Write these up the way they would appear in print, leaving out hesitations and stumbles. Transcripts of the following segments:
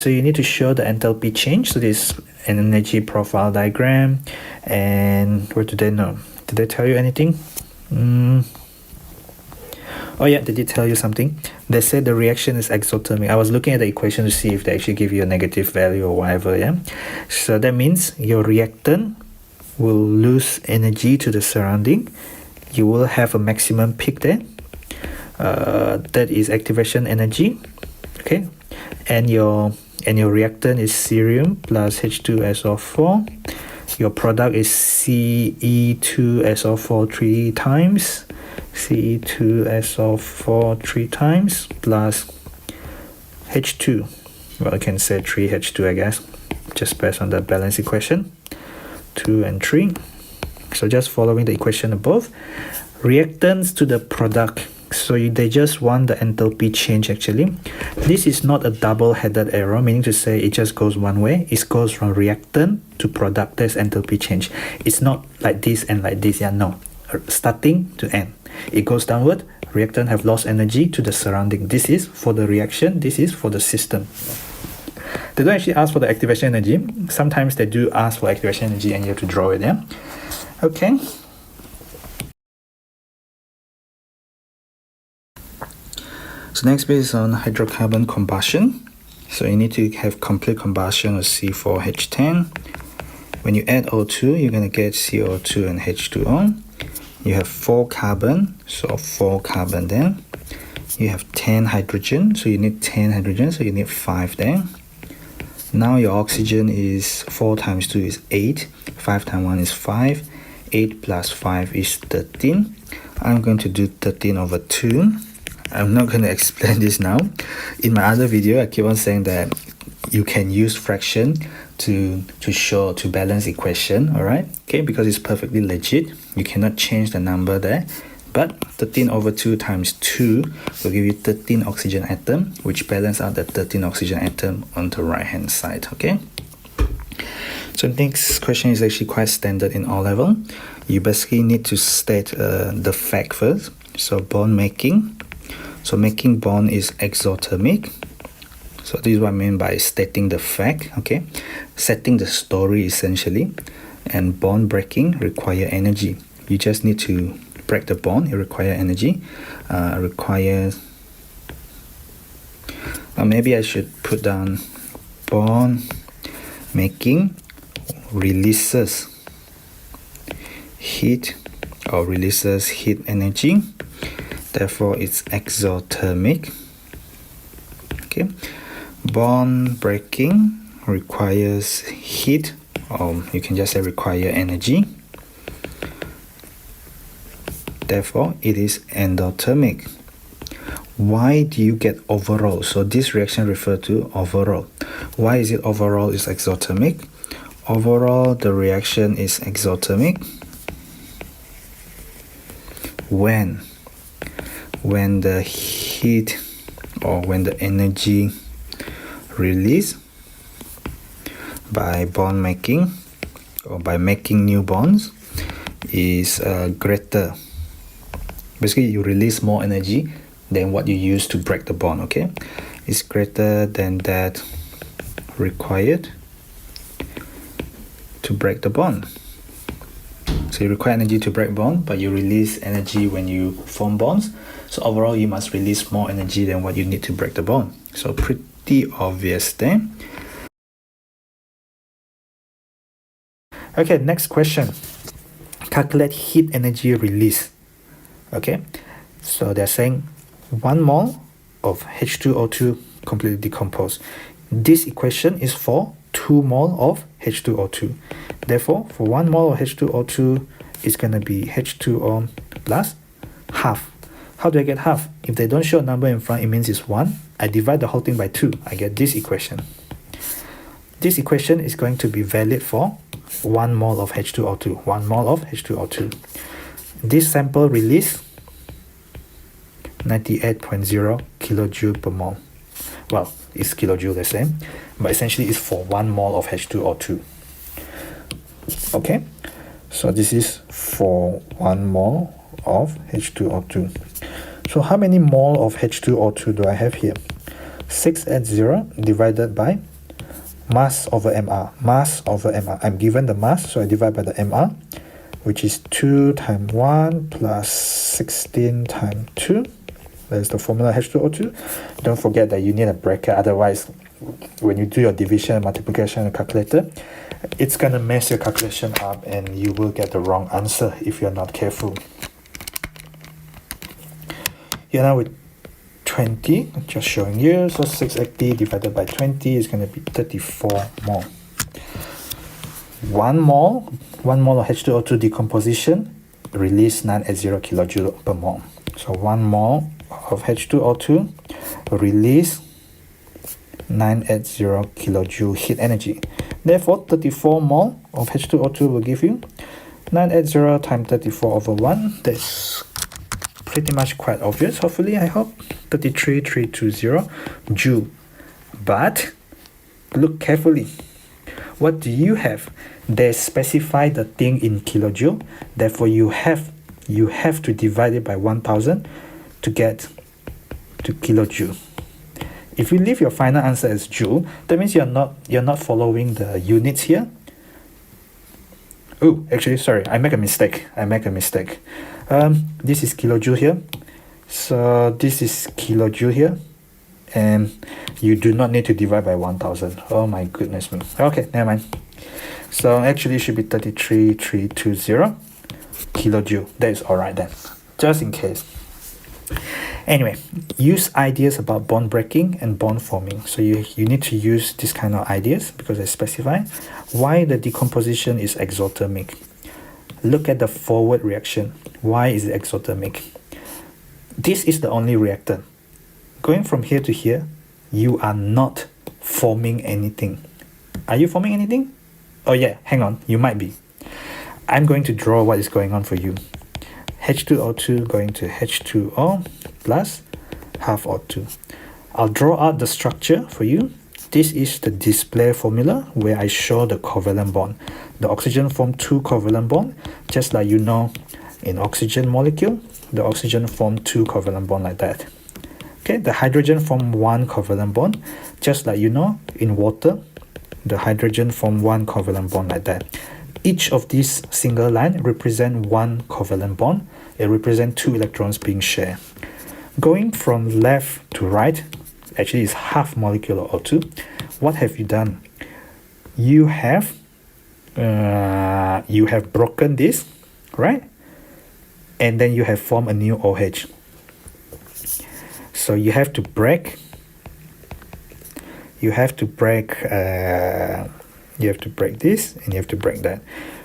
So you need to show the enthalpy change. So this is an energy profile diagram. And what do they know? Did they tell you anything? Oh yeah, they did tell you something. They said the reaction is exothermic. I was looking at the equation to see if they actually give you a negative value or whatever, yeah? So that means your reactant will lose energy to the surrounding. You will have a maximum peak there. That is activation energy, okay? And your reactant is cerium plus H2SO4. Your product is Ce2SO4 3 times. Ce2SO4 3 times plus H2. Well, I can say 3H2, I guess, just based on the balance equation. 2 and 3. So just following the equation above. Reactants to the product. So they just want the enthalpy change actually. This is not a double-headed arrow, meaning to say it just goes one way. It goes from reactant to product. There's enthalpy change. It's not like this and like this. Yeah, no. Starting to end. It goes downward. Reactant have lost energy to the surrounding. This is for the reaction. This is for the system. They don't actually ask for the activation energy. Sometimes they do ask for activation energy and you have to draw it, yeah? Okay. So next bit is on hydrocarbon combustion. So you need to have complete combustion of C4H10. When you add O2, you're going to get CO2 and H2O. You have 4 carbon, so 4 carbon there. You have 10 hydrogen, so you need 10 hydrogen, so you need 5 there. Now your oxygen is 4 times 2 is 8, 5 times 1 is 5, 8 plus 5 is 13. I'm going to do 13 over 2. I'm not going to explain this now. In my other video, I keep on saying that you can use fraction to balance equation, all right? Okay, because it's perfectly legit. You cannot change the number there. But 13 over 2 times 2 will give you 13 oxygen atom, which balance out the 13 oxygen atom on the right hand side, okay? So next question is actually quite standard in all level. You basically need to state the fact first. So bond making. So making bond is exothermic. So this is what I mean by stating the fact, okay? Setting the story essentially. And bond breaking require energy. You just need to break the bond. It requires energy. Maybe I should put down bond making releases heat or releases heat energy. Therefore, it's exothermic. Okay. Bond breaking requires heat, or you can just say require energy. Therefore, it is endothermic. Why do you get overall? So this reaction refers to overall. Why is it overall is exothermic? Overall, the reaction is exothermic when the heat or when the energy released by bond making or by making new bonds is greater. Basically, you release more energy than what you use to break the bond, okay? It's greater than that required to break the bond. So you require energy to break bond, but you release energy when you form bonds. So overall, you must release more energy than what you need to break the bond. So pretty obvious there. Okay, next question. Calculate heat energy release. Okay, so they're saying 1 mole of H2O2 completely decomposed. This equation is for 2 mole of H2O2. Therefore, for 1 mole of H2O2, it's going to be H2O plus half. How do I get half? If they don't show a number in front, it means it's 1. I divide the whole thing by 2. I get this equation. This equation is going to be valid for 1 mole of H2O2. 1 mole of H2O2. This sample release 98.0 kilojoule per mole. Well, it's kilojoule the same, but essentially it's for 1 mole of H2O2. Okay, so this is for 1 mole of H2O2. So how many mole of H2O2 do I have here? 680 divided by mass over mR. Mass over mR. I'm given the mass, so I divide by the mR, which is 2 times 1 plus 16 times 2. There's the formula H2O2. Don't forget that you need a bracket, otherwise when you do your division and multiplication on a calculator, it's going to mess your calculation up and you will get the wrong answer if you're not careful. Here now with 20, just showing you, so 680 divided by 20 is going to be 34 mole. 1 mole of H2O2 decomposition release 980 kilojoule per mole. So 1 mole of H2O2 release 980 kilojoule heat energy. Therefore, 34 mole of H2O2 will give you 980 times 34 over 1. That's pretty much quite obvious, hopefully, I hope. 33,320 joule. But look carefully. What do you have? They specify the thing in kilojoule. Therefore, you have to divide it by 1000 to get to kilojoule. If you leave your final answer as joule, that means you're not following the units here. Oh, actually, sorry, I make a mistake. This is kilojoule here. So this is kilojoule here. And you do not need to divide by 1000. Oh my goodness me. Okay, never mind. So actually it should be 33,320 kilojoule. That is alright then, just in case. Anyway, use ideas about bond breaking and bond forming. So you need to use this kind of ideas because they specify why the decomposition is exothermic. Look at the forward reaction. Why is it exothermic? This is the only reactor. Going from here to here, you are not forming anything. Are you forming anything? Oh yeah, hang on, you might be. I'm going to draw what is going on for you. H2O2 going to H2O plus half O2. I'll draw out the structure for you. This is the display formula where I show the covalent bond. The oxygen form 2 covalent bond, just like you know in oxygen molecule, the oxygen form 2 covalent bond like that. Okay, the hydrogen form 1 covalent bond, just like you know in water, the hydrogen form 1 covalent bond like that. Each of these single line represent 1 covalent bond. It represents 2 electrons being shared. Going from left to right, actually is half molecule of O2. What have you done? You have broken this, right? And then you have formed a new OH. So you have to break. You have to break this and you have to break that.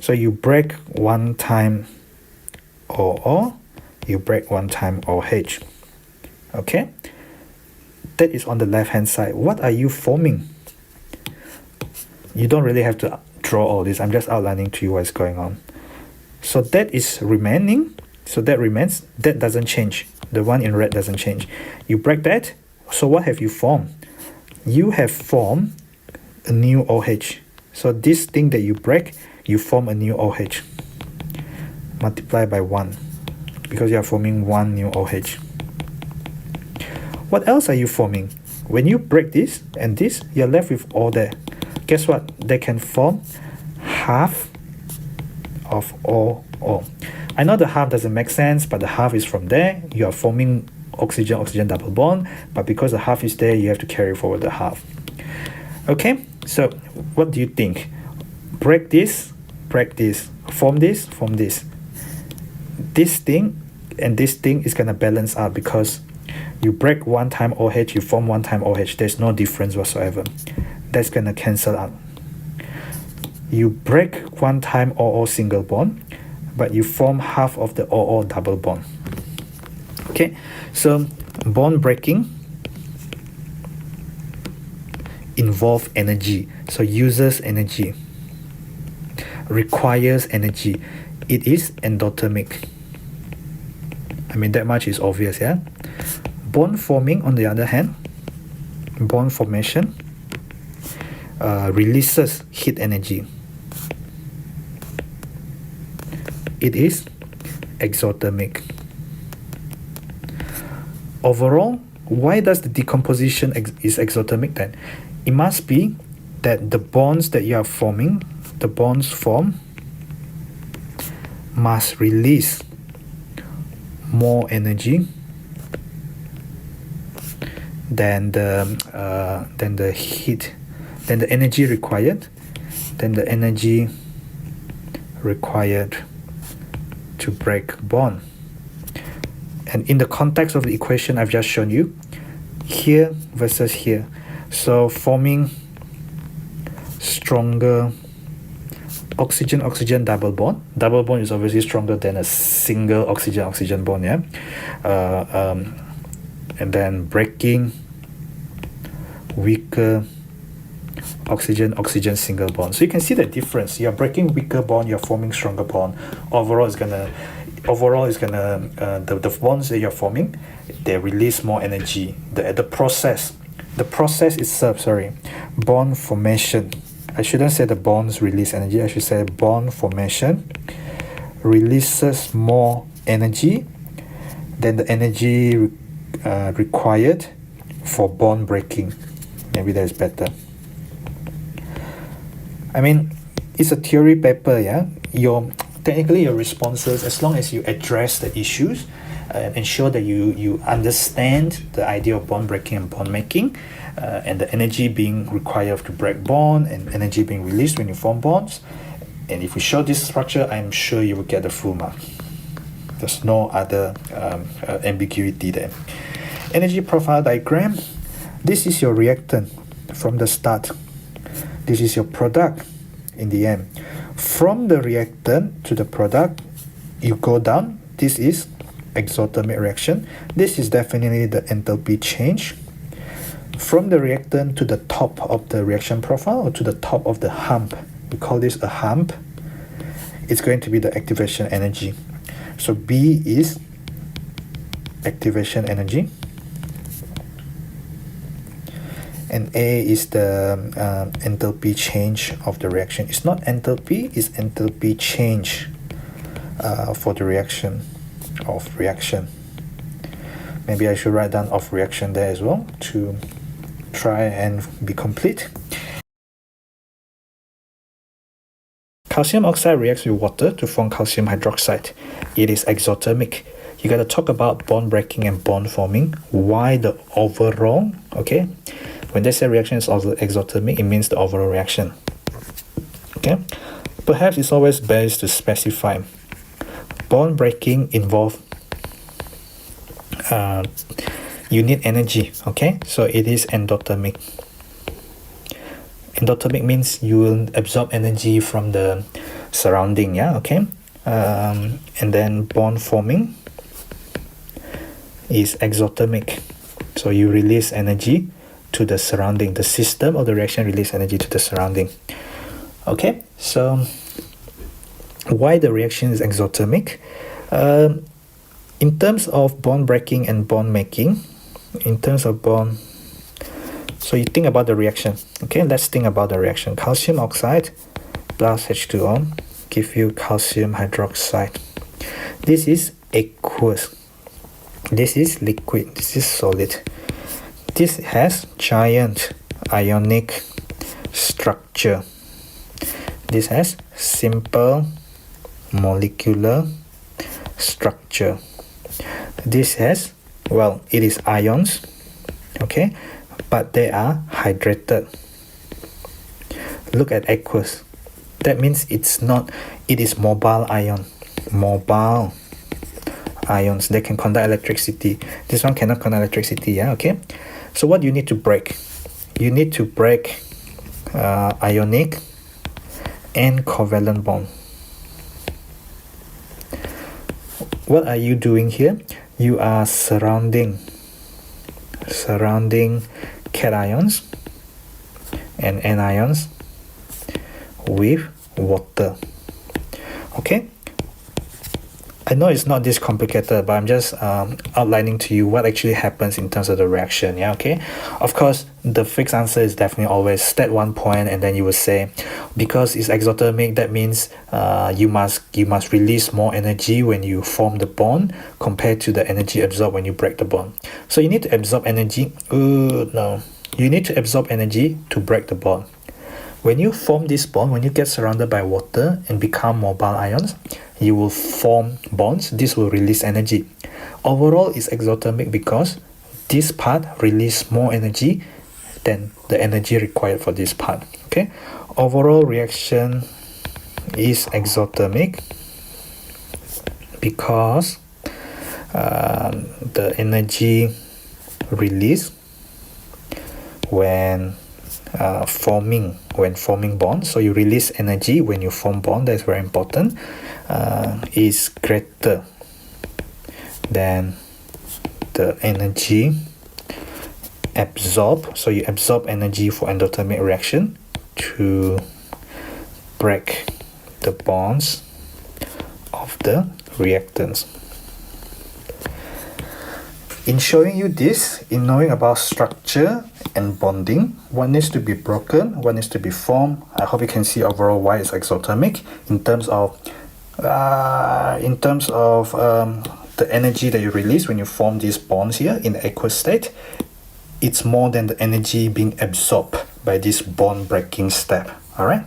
So you break 1 time OO, you break 1 time OH. Okay? That is on the left hand side. What are you forming? You don't really have to draw all this. I'm just outlining to you what's going on. So that is remaining. So that remains. That doesn't change. The one in red doesn't change. You break that. So what have you formed? You have formed a new OH. So this thing that you break, you form a new OH. Multiply by 1. Because you are forming 1 new OH. What else are you forming? When you break this and this, you're left with all that. Guess what? They can form half of OO. I know the half doesn't make sense, but the half is from there. You are forming oxygen-oxygen double bond, but because the half is there, you have to carry forward the half. Okay, so what do you think? Break this, form this, form this. This thing and this thing is going to balance out because you break 1 time OH, you form 1 time OH. There's no difference whatsoever. That's going to cancel out. You break 1 time OO single bond, but you form half of the OO double bond. Okay, so bond breaking involves energy. So uses energy, requires energy. It is endothermic. I mean, that much is obvious, yeah? Bond forming, on the other hand, bond formation releases heat energy. It is exothermic. Overall, why does the decomposition is exothermic then? It must be that the bonds that you are forming, the bonds formed, must release more energy than the energy required to break bond. And in the context of the equation I've just shown you, here versus here, so forming stronger oxygen double bond. Double bond is obviously stronger than a single oxygen bond, yeah. And then breaking weaker oxygen single bond. So you can see the difference. You're breaking weaker bond, you're forming stronger bond. Overall is gonna the bonds that you're forming, they release more energy. The process itself, bond formation. I shouldn't say the bonds release energy, I should say bond formation releases more energy than the energy required for bond breaking. Maybe that's better. I mean, it's a theory paper, yeah. Technically your responses, as long as you address the issues, ensure that you understand the idea of bond breaking and bond making, and the energy being required to break bond and energy being released when you form bonds. And if we show this structure, I'm sure you will get the full mark. There's no other ambiguity there. Energy profile diagram. This is your reactant from the start. This is your product in the end. From the reactant to the product, you go down. This is exothermic reaction. This is definitely the enthalpy change. From the reactant to the top of the reaction profile, or to the top of the hump, we call this a hump, it's going to be the activation energy. So B is activation energy, and A is the enthalpy change of the reaction. It's not enthalpy, it's enthalpy change for the reaction, of reaction. Maybe I should write down of reaction there as well to try and be complete. Calcium oxide reacts with water to form calcium hydroxide. It is exothermic. You got to talk about bond breaking and bond forming. Why the overall, okay? When they say reaction is also exothermic, it means the overall reaction. Okay? Perhaps it's always best to specify. Bond breaking involves you need energy, okay? So it is endothermic. Endothermic means you will absorb energy from the surrounding, yeah, okay? And then bond forming is exothermic. So you release energy to the surrounding. The system of the reaction release energy to the surrounding. Okay, so why the reaction is exothermic? In terms of bond breaking and bond making, in terms of bond, so you think about the reaction. Okay, let's think about the reaction. Calcium oxide plus H2O give you calcium hydroxide. This is aqueous. This is liquid. This is solid. This has giant ionic structure. This has simple molecular structure. This has, well, it is ions, okay, but they are hydrated. Look at aqueous. That means it's not, it is mobile ion. Mobile ions, they can conduct electricity. This one cannot conduct electricity, yeah, okay? So what do you need to break? You need to break ionic and covalent bond. What are you doing here? You are surrounding cations and anions with water. Okay, I know it's not this complicated, but I'm just outlining to you what actually happens in terms of the reaction. Yeah, okay. Of course, the fixed answer is definitely always state one point, and then you will say, because it's exothermic, that means you must release more energy when you form the bond compared to the energy absorbed when you break the bond. So you need to absorb energy. You need to absorb energy to break the bond. When you form this bond, when you get surrounded by water and become mobile ions, you will form bonds. This will release energy. Overall, it's exothermic because this part release more energy than the energy required for this part. Okay, overall reaction is exothermic because the energy released when forming bonds, so you release energy when you form bond, that's very important, is greater than the energy absorbed. So you absorb energy for endothermic reaction to break the bonds of the reactants. In showing you this, in knowing about structure and bonding, what needs to be broken, what needs to be formed, I hope you can see overall why it's exothermic in terms of the energy that you release when you form these bonds here in the aqueous state. It's more than the energy being absorbed by this bond breaking step. Alright.